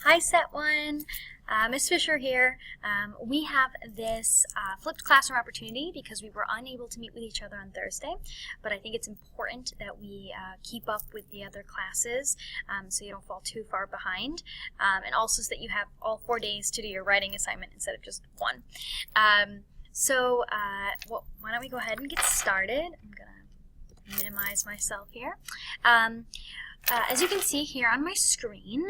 Hi Set 1, Ms. Fisher here. We have this flipped classroom opportunity because we were unable to meet with each other on Thursday, but I think it's important that we keep up with the other classes so you don't fall too far behind, and also so that you have all 4 days to do your writing assignment instead of just one. Well, why don't we go ahead and get started. I'm going to minimize myself here. As you can see here on my screen,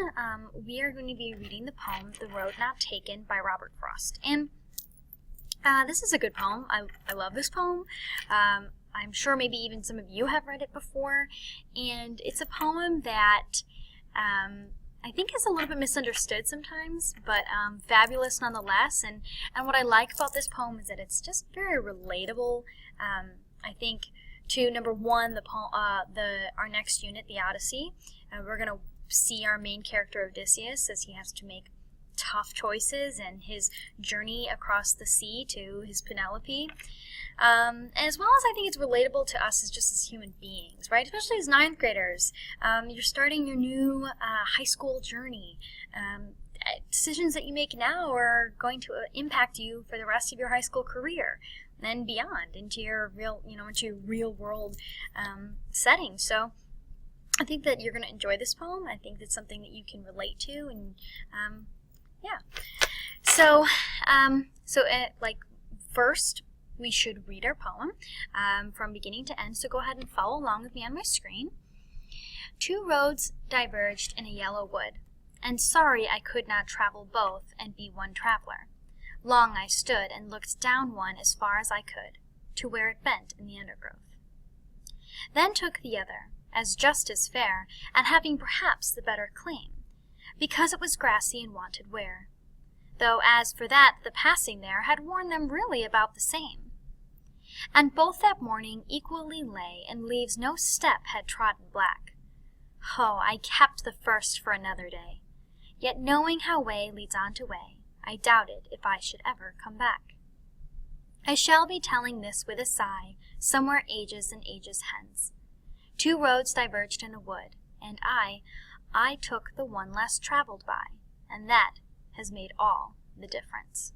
we are going to be reading the poem The Road Not Taken by Robert Frost. And this is a good poem. I love this poem. I'm sure maybe even some of you have read it before. And it's a poem that I think is a little bit misunderstood sometimes, but fabulous nonetheless. And what I like about this poem is that it's just very relatable. I think to number one, our next unit, the Odyssey. We're going to see our main character Odysseus as he has to make tough choices and his journey across the sea to his Penelope. As well as I think it's relatable to us as human beings, right? Especially as 9th graders. You're starting your new high school journey. Decisions that you make now are going to impact you for the rest of your high school career and beyond into your real world setting. So I think that you're going to enjoy this poem. I think that's something that you can relate to, and yeah. So first we should read our poem from beginning to end. So go ahead and follow along with me on my screen. 2 roads diverged in a yellow wood, and sorry I could not travel both and be one traveler. Long I stood and looked down one as far as I could, to where it bent in the undergrowth. Then took the other, as just as fair, and having perhaps the better claim, because it was grassy and wanted wear, though as for that the passing there had worn them really about the same. And both that morning equally lay, and leaves no step had trodden black. Oh, I kept the first for another day, yet knowing how way leads on to way, I doubted if I should ever come back. I shall be telling this with a sigh, somewhere ages and ages hence. 2 roads diverged in a wood, and I took the one less traveled by, and that has made all the difference.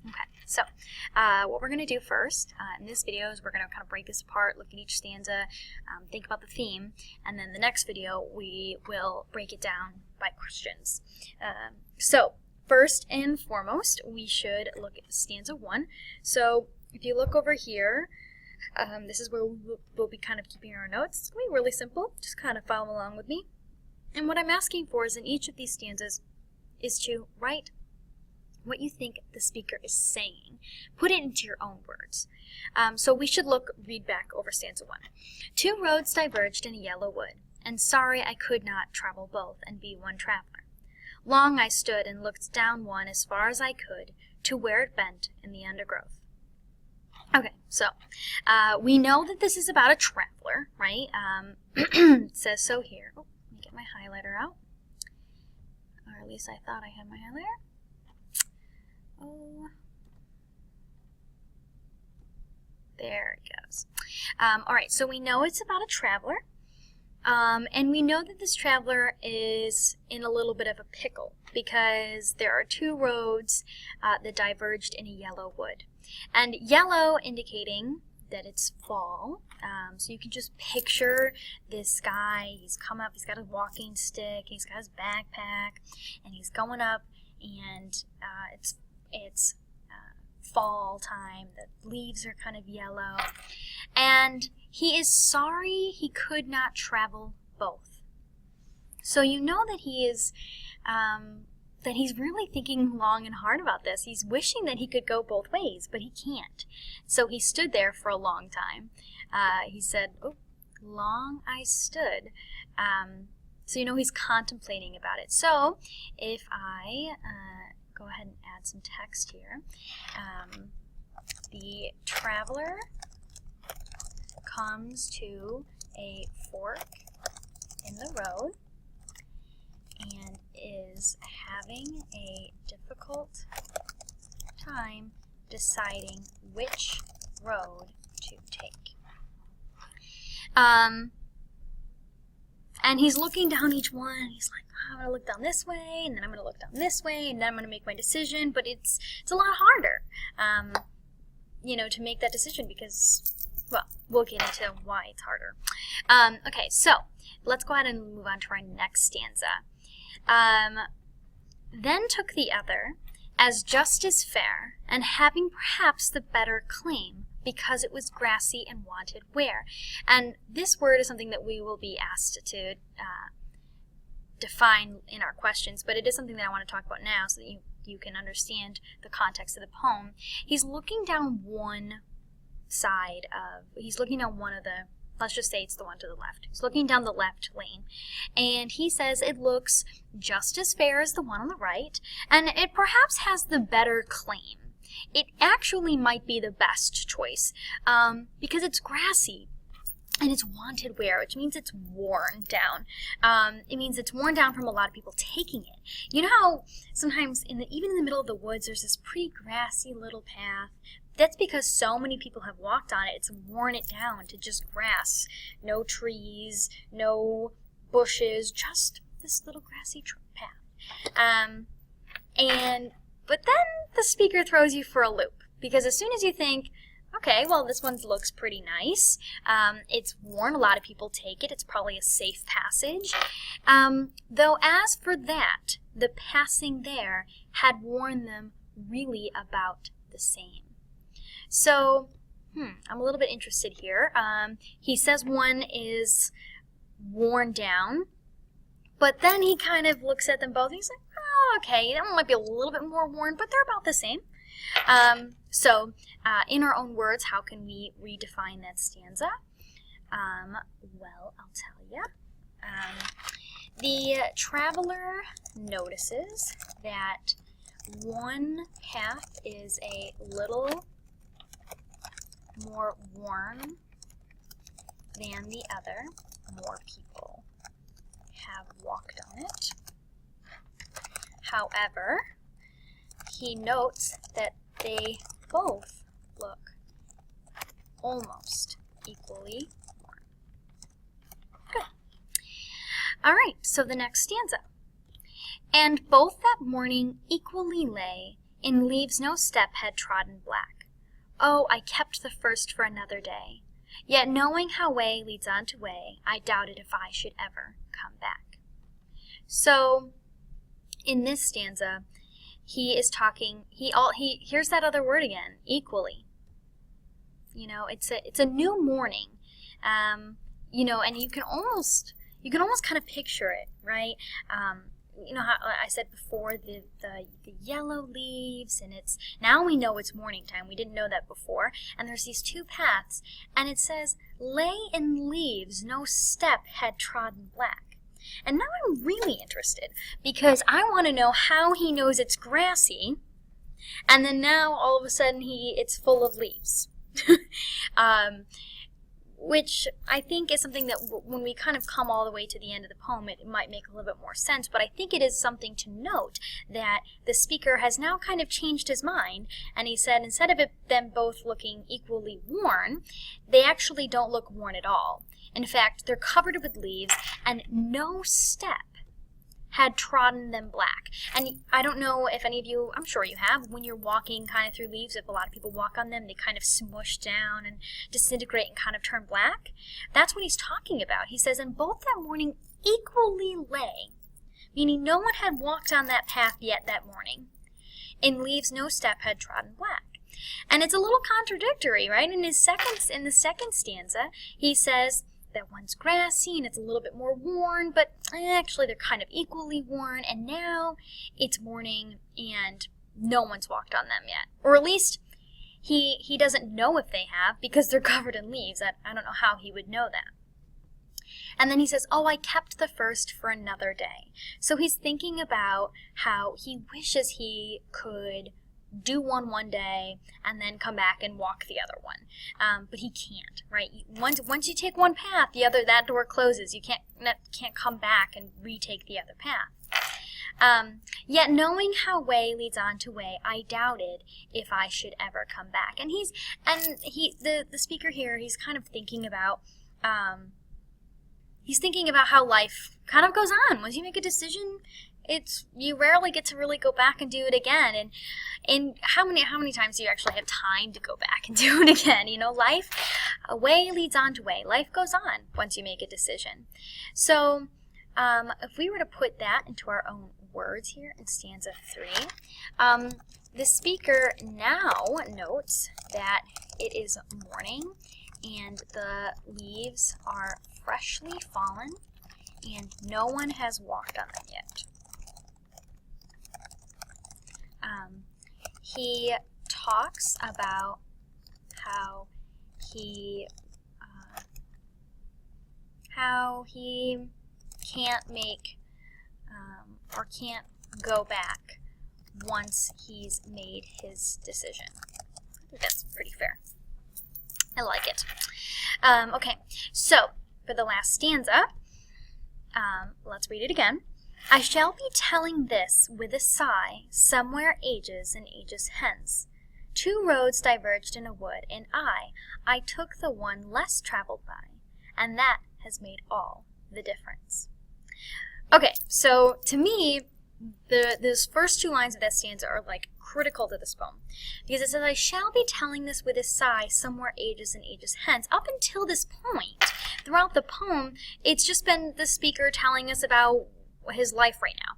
Okay, so what we're going to do first in this video is we're going to kind of break this apart, look at each stanza, think about the theme, and then the next video we will break it down by questions. So first and foremost, we should look at stanza 1. So if you look over here, this is where we'll be kind of keeping our notes. It's going to be really simple. Just kind of follow along with me. And what I'm asking for is in each of these stanzas is to write what you think the speaker is saying. Put it into your own words. So we should read back over stanza 1. 2 roads diverged in a yellow wood, and sorry I could not travel both and be one traveler. Long I stood and looked down one as far as I could, to where it bent in the undergrowth. Okay, so we know that this is about a traveler, right? It says so here. Oh, let me get my highlighter out. Or at least I thought I had my highlighter. Oh, there it goes. All right, so we know it's about a traveler. And we know that this traveler is in a little bit of a pickle because there are 2 roads that diverged in a yellow wood. And yellow indicating that it's fall. So you can just picture this guy. He's come up, he's got a walking stick, he's got his backpack, and he's going up, and it's fall time. The leaves are kind of yellow. And he is sorry he could not travel both. So you know that he is, that he's really thinking long and hard about this. He's wishing that he could go both ways, but he can't. So he stood there for a long time. He said, oh, long I stood. So you know he's contemplating about it. So if I go ahead and add some text here. The traveler comes to a fork in the road and is having a difficult time deciding which road to take. And he's looking down each one, and he's like, I'm going to look down this way, and then I'm going to look down this way, and then I'm going to make my decision. But it's a lot harder, to make that decision because, well, we'll get into why it's harder. Okay, so let's go ahead and move on to our next stanza. Then took the other, as just as fair, and having perhaps the better claim, because it was grassy and wanted wear. And this word is something that we will be asked to define in our questions, but it is something that I want to talk about now so that you can understand the context of the poem. He's looking down one of the, let's just say it's the one to the left. He's looking down the left lane, and he says it looks just as fair as the one on the right, and it perhaps has the better claim. It actually might be the best choice because it's grassy and it's wanted wear, which means it's worn down. It means it's worn down from a lot of people taking it. You know how sometimes even in the middle of the woods there's this pretty grassy little path? That's because so many people have walked on it, it's worn it down to just grass. No trees, no bushes, just this little grassy path. But then the speaker throws you for a loop, because as soon as you think, okay, well, this one looks pretty nice, it's worn, a lot of people take it, it's probably a safe passage, though as for that, the passing there had worn them really about the same. So, I'm a little bit interested here. He says one is worn down, but then he kind of looks at them both and he's like, oh, okay, that one might be a little bit more worn, but they're about the same. So, in our own words, how can we redefine that stanza? Well, I'll tell you. The traveler notices that one path is a little more worn than the other. More people have walked on it. However, he notes that they both look almost equally worn. Good. All right, so the next stanza. And both that morning equally lay, in leaves no step had trodden black. Oh, I kept the first for another day. Yet knowing how way leads on to way, I doubted if I should ever come back. So, in this stanza, he is talking, here's that other word again, equally. It's a new morning, and you can almost kind of picture it, right? How I said before, the yellow leaves, and now we know it's morning time. We didn't know that before. And there's these two paths, and it says, lay in leaves, no step had trodden black. And now I'm really interested, because I want to know how he knows it's grassy, and then now all of a sudden it's full of leaves. Which I think is something that when we kind of come all the way to the end of the poem, it might make a little bit more sense. But I think it is something to note that the speaker has now kind of changed his mind, and he said instead of them both looking equally worn, they actually don't look worn at all. In fact, they're covered with leaves, and no step had trodden them black. And I don't know if any of you, I'm sure you have, when you're walking kind of through leaves, if a lot of people walk on them, they kind of smush down and disintegrate and kind of turn black. That's what he's talking about. He says, and both that morning equally lay, meaning no one had walked on that path yet that morning. In leaves no step had trodden black. And it's a little contradictory, right? In the second stanza, he says that one's grassy and it's a little bit more worn, but actually they're kind of equally worn, and now it's morning and no one's walked on them yet. Or at least he doesn't know if they have, because they're covered in leaves. I don't know how he would know that. And then he says, oh, I kept the first for another day. So he's thinking about how he wishes he could do one day and then come back and walk the other one, but he can't, right? Once you take one path, that door closes. You can't come back and retake the other path. Yet knowing how way leads on to way, I doubted if I should ever come back. And the speaker here, he's kind of thinking about he's thinking about how life kind of goes on. Once you make a decision, you rarely get to really go back and do it again. And how many times do you actually have time to go back and do it again? Life, a way leads on to way. Life goes on once you make a decision. So if we were to put that into our own words here in stanza 3, the speaker now notes that it is morning and the leaves are freshly fallen and no one has walked on them yet. He talks about how he can't make or can't go back once he's made his decision. I think that's pretty fair. I like it. Okay, so for the last stanza, let's read it again. I shall be telling this with a sigh, somewhere ages and ages hence. 2 roads diverged in a wood, and I took the one less traveled by, and that has made all the difference. Okay, so to me, those first 2 lines of that stanza are like critical to this poem, because it says, I shall be telling this with a sigh, somewhere ages and ages hence. Up until this point, throughout the poem, it's just been the speaker telling us about his life right now,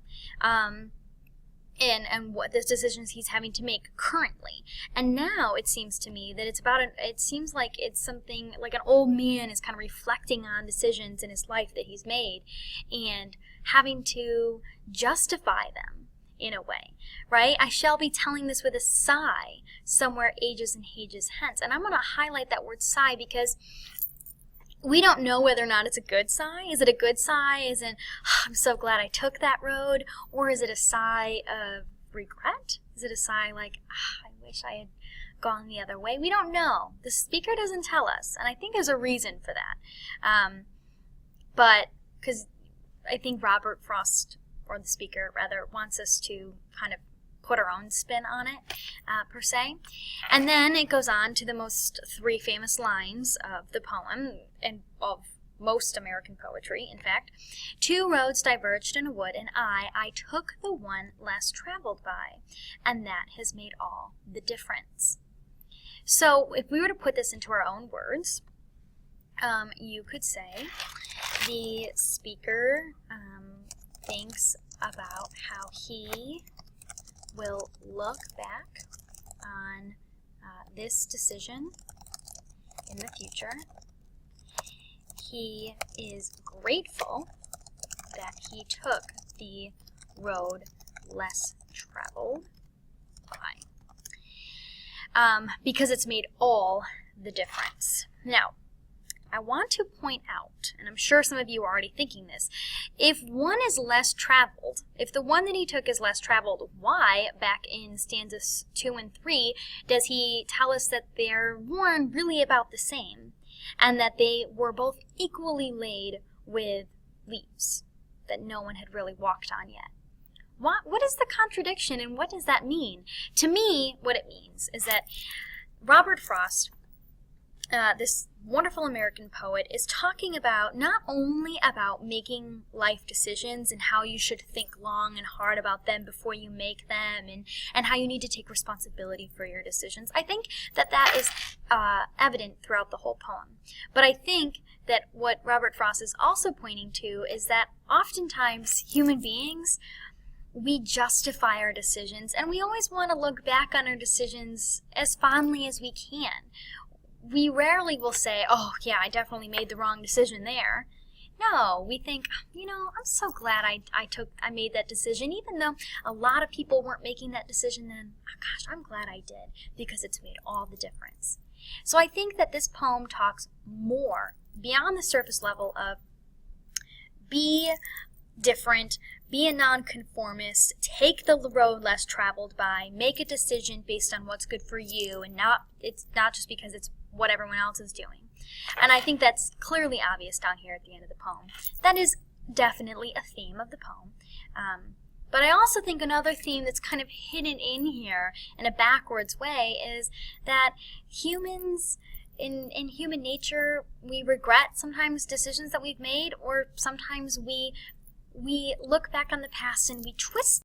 and what the decisions he's having to make currently. And now it seems to me that it seems like it's something like an old man is kind of reflecting on decisions in his life that he's made and having to justify them in a way, right? I shall be telling this with a sigh, somewhere ages and ages hence. And I'm going to highlight that word sigh because we don't know whether or not it's a good sigh. Is it a good sigh? Is it, oh, I'm so glad I took that road? Or is it a sigh of regret? Is it a sigh like, I wish I had gone the other way? We don't know. The speaker doesn't tell us, and I think there's a reason for that. But because I think Robert Frost, or the speaker rather, wants us to kind of put our own spin on it, per se. And then it goes on to the most 3 famous lines of the poem, and of most American poetry, in fact. 2 roads diverged in a wood, and I took the one less traveled by, and that has made all the difference. So if we were to put this into our own words, you could say the speaker thinks about how he will look back on this decision in the future. He is grateful that he took the road less traveled by, because it's made all the difference. Now, I want to point out, and I'm sure some of you are already thinking this, if one is less traveled, if the one that he took is less traveled, why, back in stanzas 2 and 3, does he tell us that they're worn really about the same, and that they were both equally laid with leaves, that no one had really walked on yet? What is the contradiction, and what does that mean? To me, what it means is that Robert Frost, this wonderful American poet, is talking about not only about making life decisions and how you should think long and hard about them before you make them, and how you need to take responsibility for your decisions. I think that is evident throughout the whole poem. But I think that what Robert Frost is also pointing to is that oftentimes human beings, we justify our decisions, and we always want to look back on our decisions as fondly as we can. We rarely will say, oh, yeah, I definitely made the wrong decision there. No, we think, I'm so glad I made that decision, even though a lot of people weren't making that decision then. Oh, gosh, I'm glad I did, because it's made all the difference. So I think that this poem talks more beyond the surface level of be different, be a nonconformist, take the road less traveled by, make a decision based on what's good for you, and it's not just because it's what everyone else is doing. And I think that's clearly obvious down here at the end of the poem. That is definitely a theme of the poem. But I also think another theme that's kind of hidden in here in a backwards way is that humans, in human nature, we regret sometimes decisions that we've made, or sometimes we look back on the past and we twist